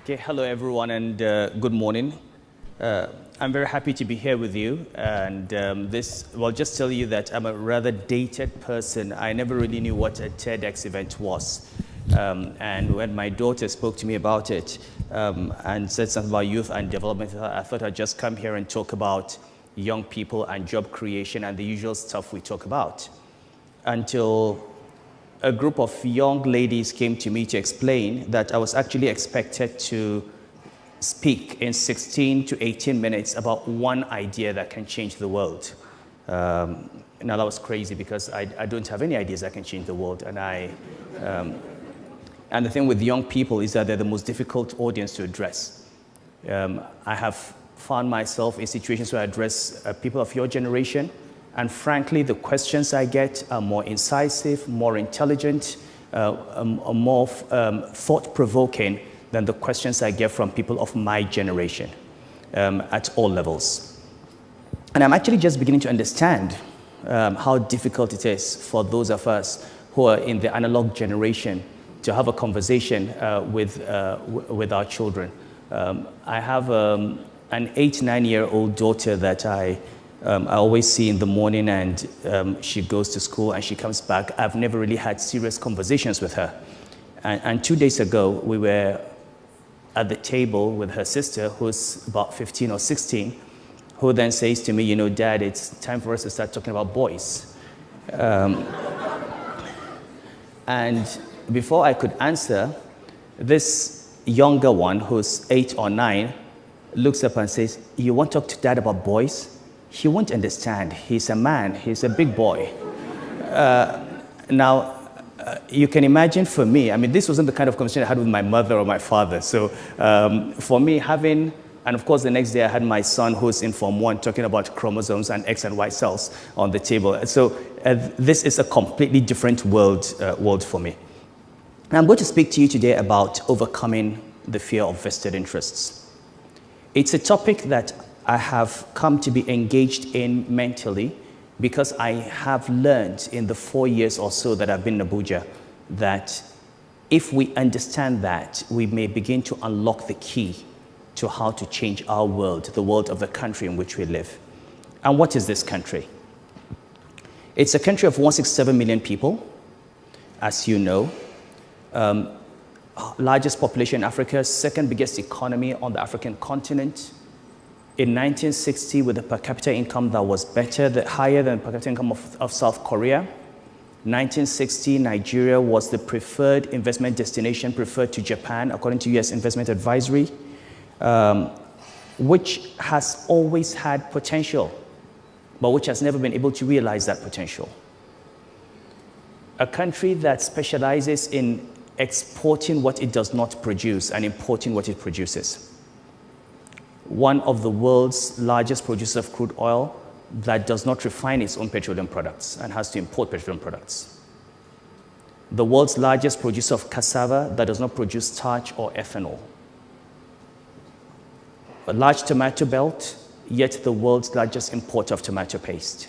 Okay, hello everyone and good morning. I'm very happy to be here with you and just tell you that I'm a rather dated person. I never really knew what a TEDx event was. And when my daughter spoke to me about it and said something about youth and development, I thought I'd just come here and talk about young people and job creation and the usual stuff we talk about. Until a group of young ladies came to me to explain that I was actually expected to speak in 16 to 18 minutes about one idea that can change the world. Now that was crazy because I don't have any ideas that can change the world. And the thing with young people is that they're the most difficult audience to address. I have found myself in situations where I address people of your generation. And frankly, the questions I get are more incisive, more intelligent, more thought-provoking than the questions I get from people of my generation at all levels. And I'm actually just beginning to understand how difficult it is for those of us who are in the analog generation to have a conversation with our children. I have an 8-9-year-old daughter that I always see in the morning, and she goes to school and she comes back. I've never really had serious conversations with her. And 2 days ago, we were at the table with her sister, who's about 15 or 16, who then says to me, you know, Dad, it's time for us to start talking about boys. And before I could answer, this younger one, who's 8 or 9, looks up and says, you want to talk to Dad about boys? He won't understand. He's a man. He's a big boy. Now, you can imagine for me, I mean, this wasn't the kind of conversation I had with my mother or my father. So for me, and of course, the next day I had my son who's in Form 1 talking about chromosomes and X and Y cells on the table. So this is a completely different world for me. And I'm going to speak to you today about overcoming the fear of vested interests. It's a topic that I have come to be engaged in mentally because I have learned in the 4 years or so that I've been in Abuja that if we understand that, we may begin to unlock the key to how to change our world, the world of the country in which we live. And what is this country? It's a country of 167 million people, as you know. Largest population in Africa, second biggest economy on the African continent. In 1960, with a per capita income that was higher than the per capita income of South Korea. 1960, Nigeria was the preferred investment destination, preferred to Japan, according to US Investment Advisory, which has always had potential, but which has never been able to realize that potential. A country that specializes in exporting what it does not produce and importing what it produces. One of the world's largest producers of crude oil that does not refine its own petroleum products and has to import petroleum products. The world's largest producer of cassava that does not produce starch or ethanol. A large tomato belt, yet the world's largest importer of tomato paste.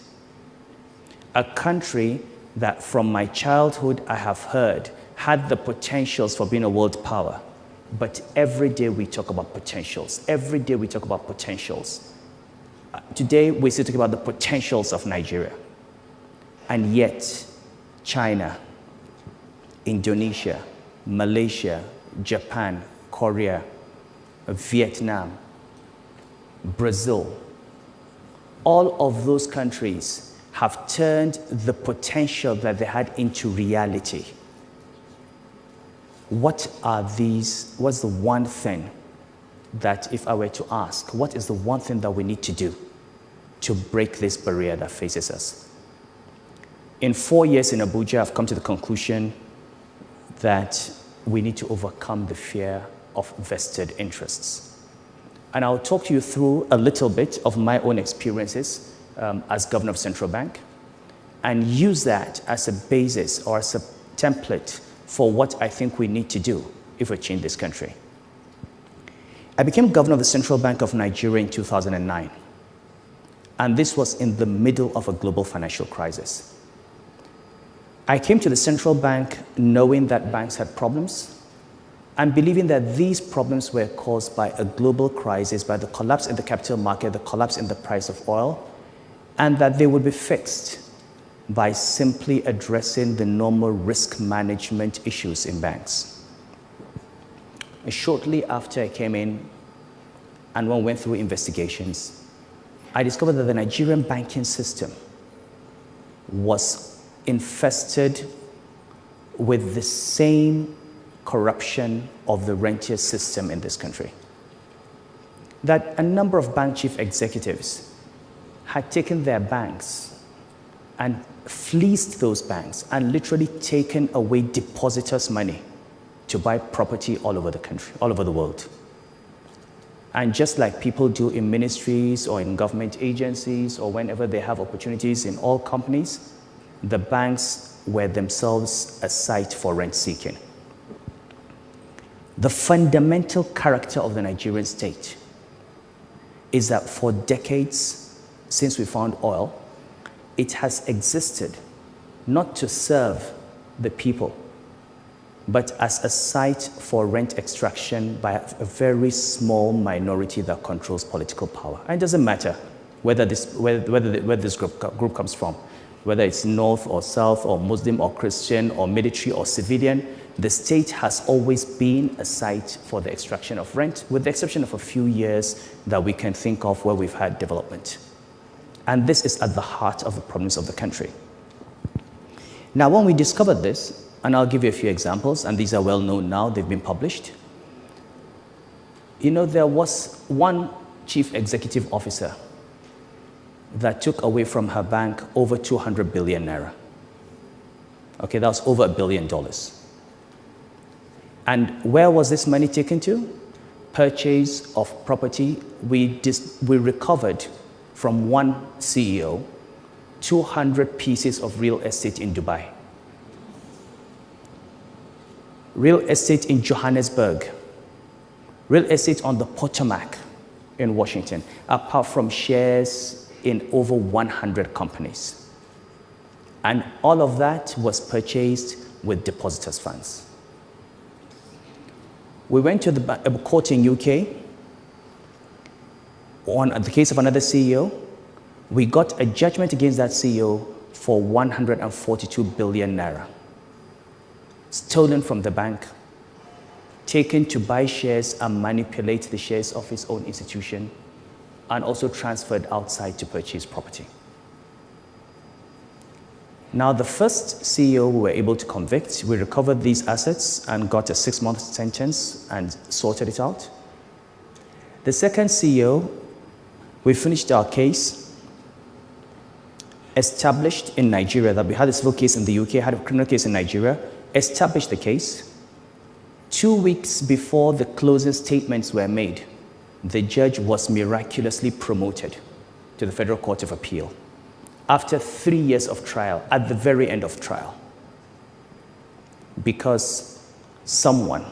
A country that from my childhood I have heard had the potentials for being a world power. But every day we talk about potentials. Every day we talk about potentials. Today we still talk about the potentials of Nigeria. And yet, China, Indonesia, Malaysia, Japan, Korea, Vietnam, Brazil, all of those countries have turned the potential that they had into reality. What's the one thing that if I were to ask, what is the one thing that we need to do to break this barrier that faces us? In 4 years in Abuja, I've come to the conclusion that we need to overcome the fear of vested interests. And I'll talk to you through a little bit of my own experiences as governor of Central Bank and use that as a basis or as a template for what I think we need to do if we change this country. I became governor of the Central Bank of Nigeria in 2009. And this was in the middle of a global financial crisis. I came to the central bank knowing that banks had problems, and believing that these problems were caused by a global crisis, by the collapse in the capital market, the collapse in the price of oil, and that they would be fixed by simply addressing the normal risk management issues in banks. And shortly after I came in and when we went through investigations, I discovered that the Nigerian banking system was infested with the same corruption of the rentier system in this country. That a number of bank chief executives had taken their banks and fleeced those banks and literally taken away depositors' money to buy property all over the country, all over the world. And just like people do in ministries or in government agencies or whenever they have opportunities in all companies, the banks were themselves a site for rent seeking. The fundamental character of the Nigerian state is that for decades, since we found oil, it has existed not to serve the people, but as a site for rent extraction by a very small minority that controls political power. And it doesn't matter where this group comes from, whether it's North or South or Muslim or Christian or military or civilian. The state has always been a site for the extraction of rent, with the exception of a few years that we can think of where we've had development. And this is at the heart of the problems of the country. Now, when we discovered this, and I'll give you a few examples, and these are well known now, they've been published. You know, there was one chief executive officer that took away from her bank over 200 billion naira. Okay, that was over $1 billion. And where was this money taken to? Purchase of property. We recovered from one CEO 200 pieces of real estate in Dubai, real estate in Johannesburg, real estate on the Potomac in Washington, apart from shares in over 100 companies. And all of that was purchased with depositors' funds. We went to the court in UK on the case of another CEO. We got a judgment against that CEO for 142 billion naira, stolen from the bank, taken to buy shares and manipulate the shares of his own institution, and also transferred outside to purchase property. Now, the first CEO we were able to convict, we recovered these assets and got a 6-month sentence and sorted it out. The second CEO, we finished our case, established in Nigeria, that we had a civil case in the UK, had a criminal case in Nigeria, established the case. 2 weeks before the closing statements were made, the judge was miraculously promoted to the Federal Court of Appeal after 3 years of trial, at the very end of trial, because someone,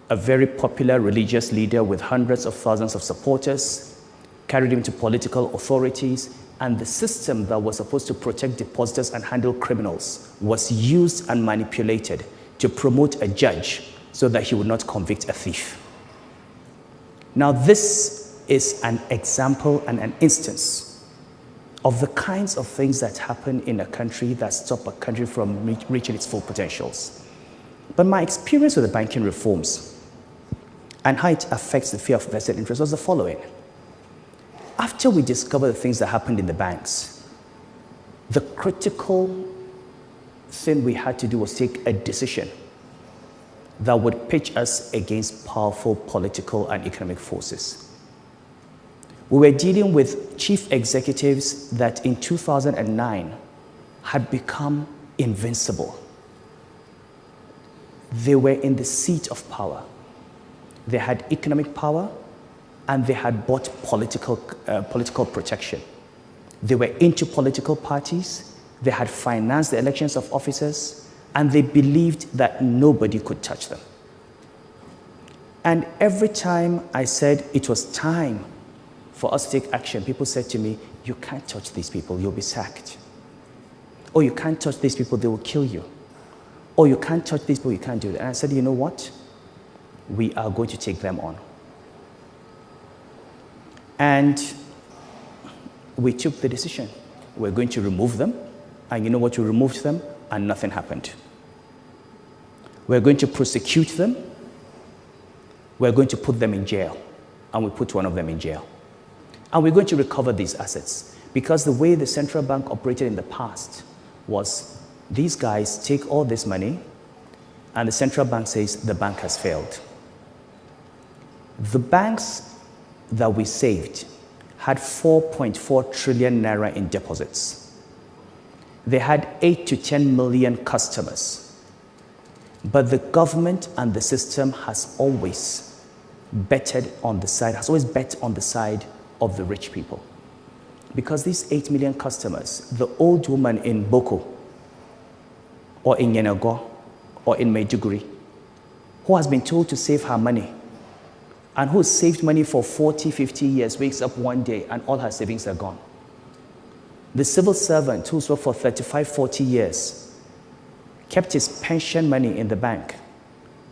a very popular religious leader with hundreds of thousands of supporters, carried him to political authorities, and the system that was supposed to protect depositors and handle criminals was used and manipulated to promote a judge so that he would not convict a thief. Now, this is an example and an instance of the kinds of things that happen in a country that stop a country from reaching its full potentials. But my experience with the banking reforms and how it affects the fear of vested interest was the following. After we discovered the things that happened in the banks, the critical thing we had to do was take a decision that would pitch us against powerful political and economic forces. We were dealing with chief executives that in 2009 had become invincible. They were in the seat of power. They had economic power, and they had bought political protection. They were into political parties. They had financed the elections of officers, and they believed that nobody could touch them. And every time I said it was time for us to take action, people said to me, "You can't touch these people, you'll be sacked." Or, "You can't touch these people, they will kill you." Or, "You can't touch these people, you can't do that." And I said, "You know what? we are going to take them on. And we took the decision. We're going to remove them. And you know what? We removed them and nothing happened. We're going to prosecute them. We're going to put them in jail. And we put one of them in jail. And we're going to recover these assets. Because the way the central bank operated in the past was these guys take all this money and the central bank says the bank has failed. The banks that we saved had 4.4 trillion naira in deposits. They had 8 to 10 million customers. But the government and the system has always betted on the side, has always bet on the side of the rich people. Because these 8 million customers, the old woman in Boko, or in Yenago, or in Maiduguri, who has been told to save her money, and who saved money for 40, 50 years, wakes up one day and all her savings are gone. The civil servant who's worked for 35, 40 years, kept his pension money in the bank,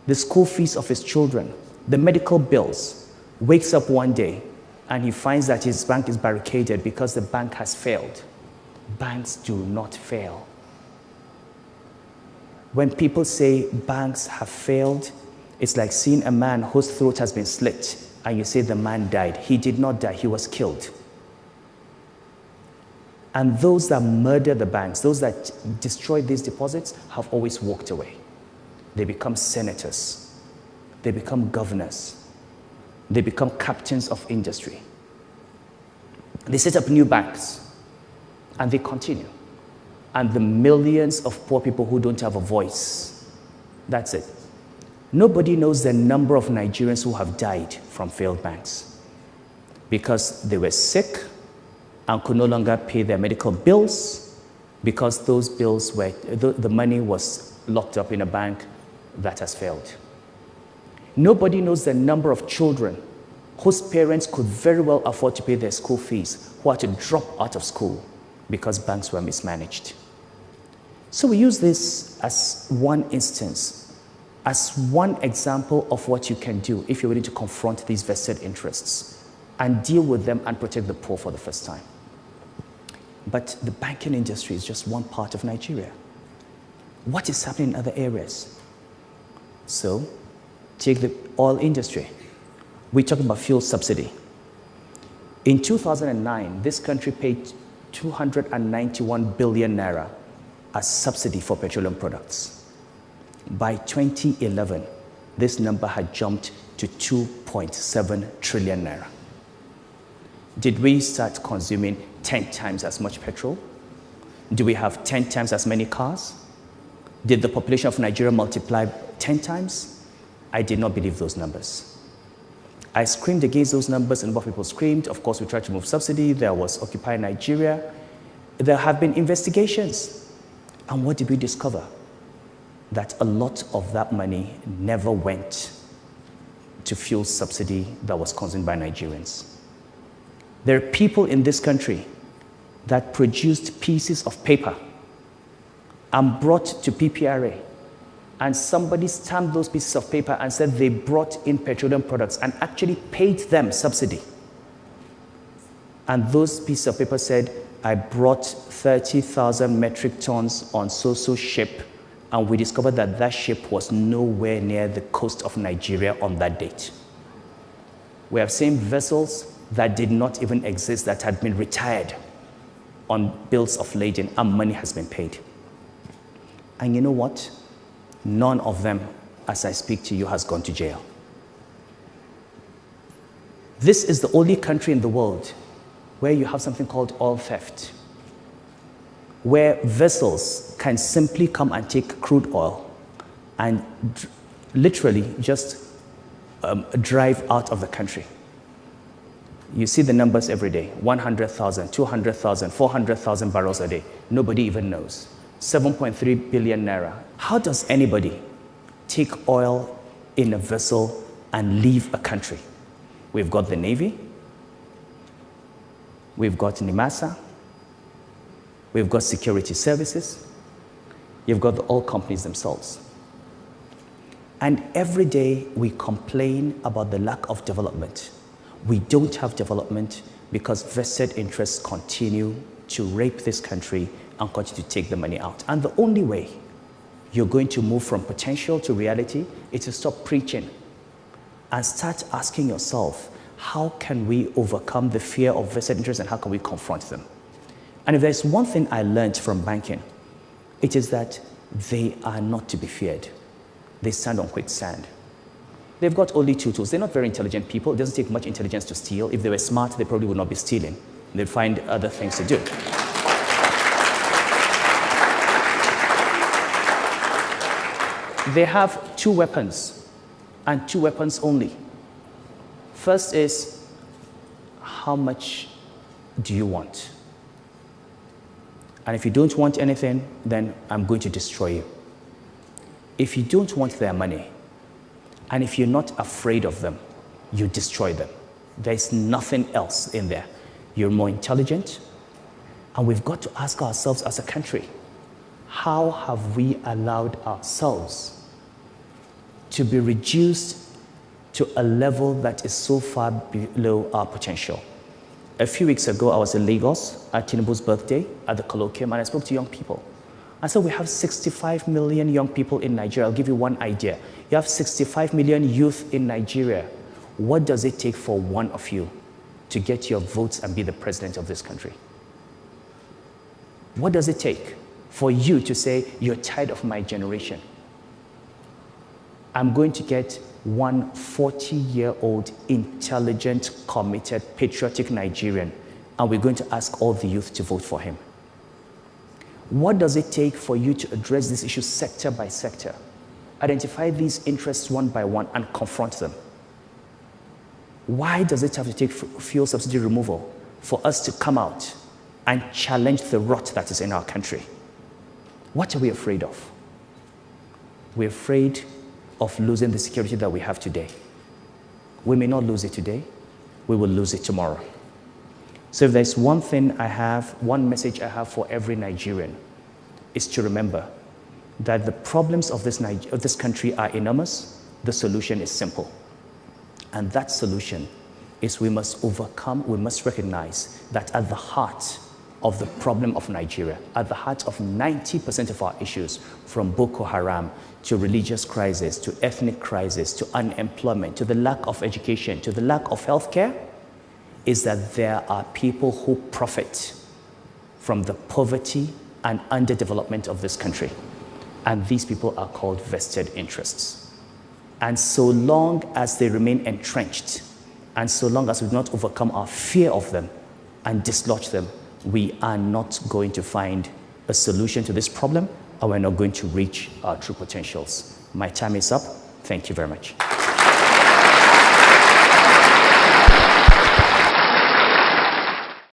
the school fees of his children, the medical bills, wakes up one day and he finds that his bank is barricaded because the bank has failed. Banks do not fail. When people say banks have failed, it's like seeing a man whose throat has been slit and you say the man died. He did not die, he was killed. And those that murder the banks, those that destroy these deposits, have always walked away. They become senators. They become governors. They become captains of industry. They set up new banks, and they continue. And the millions of poor people who don't have a voice, that's it. Nobody knows the number of Nigerians who have died from failed banks because they were sick and could no longer pay their medical bills because those bills were, the money was locked up in a bank that has failed. Nobody knows the number of children whose parents could very well afford to pay their school fees who had to drop out of school because banks were mismanaged. So we use this as one instance, as one example of what you can do if you're willing to confront these vested interests and deal with them and protect the poor for the first time. But the banking industry is just one part of Nigeria. What is happening in other areas? So, take the oil industry. We're talking about fuel subsidy. In 2009, this country paid 291 billion naira as subsidy for petroleum products. By 2011, this number had jumped to 2.7 trillion naira. Did we start consuming 10 times as much petrol? Do we have 10 times as many cars? Did the population of Nigeria multiply 10 times? I did not believe those numbers. I screamed against those numbers and what people screamed. Of course, we tried to remove subsidy. There was Occupy Nigeria. There have been investigations. And what did we discover? That a lot of that money never went to fuel subsidy that was consumed by Nigerians. There are people in this country that produced pieces of paper and brought to PPRA, and somebody stamped those pieces of paper and said they brought in petroleum products and actually paid them subsidy. And those pieces of paper said, I brought 30,000 metric tons on so-so ship, and we discovered that that ship was nowhere near the coast of Nigeria on that date. We have seen vessels that did not even exist, that had been retired on bills of lading, and money has been paid. And you know what? None of them, as I speak to you, has gone to jail. This is the only country in the world where you have something called oil theft, where vessels can simply come and take crude oil and literally just drive out of the country. You see the numbers every day, 100,000, 200,000, 400,000 barrels a day. Nobody even knows. 7.3 billion naira. How does anybody take oil in a vessel and leave a country? We've got the Navy, we've got NIMASA, we've got security services, you've got the oil companies themselves. And every day we complain about the lack of development. We don't have development because vested interests continue to rape this country and continue to take the money out. And the only way you're going to move from potential to reality is to stop preaching and start asking yourself, how can we overcome the fear of vested interests and how can we confront them? And if there's one thing I learned from banking, it is that they are not to be feared. They stand on quicksand. They've got only two tools. They're not very intelligent people. It doesn't take much intelligence to steal. If they were smart, they probably would not be stealing. They'd find other things to do. They have two weapons, and two weapons only. First is, how much do you want? And if you don't want anything, then I'm going to destroy you. If you don't want their money, and if you're not afraid of them, you destroy them. There's nothing else in there. You're more intelligent, and we've got to ask ourselves as a country, how have we allowed ourselves to be reduced to a level that is so far below our potential? A few weeks ago, I was in Lagos at Tinubu's birthday at the colloquium, and I spoke to young people. I said, we have 65 million young people in Nigeria. I'll give you one idea. You have 65 million youth in Nigeria. What does it take for one of you to get your votes and be the president of this country? What does it take for you to say, you're tired of my generation? I'm going to get one 40-year-old, intelligent, committed, patriotic Nigerian, and we're going to ask all the youth to vote for him. What does it take for you to address this issue sector by sector? Identify these interests one by one and confront them. Why does it have to take fuel subsidy removal for us to come out and challenge the rot that is in our country? What are we afraid of? We're afraid of losing the security that we have today. We may not lose it today, we will lose it tomorrow. So if there's one thing I have, one message I have for every Nigerian, is to remember that the problems of this country are enormous. The solution is simple. And that solution is we must recognize that at the heart of the problem of Nigeria, at the heart of 90% of our issues, from Boko Haram to religious crisis, to ethnic crisis, to unemployment, to the lack of education, to the lack of healthcare, is that there are people who profit from the poverty and underdevelopment of this country. And these people are called vested interests. And so long as they remain entrenched, and so long as we do not overcome our fear of them and dislodge them, we are not going to find a solution to this problem, and we're not going to reach our true potentials. My time is up. Thank you very much.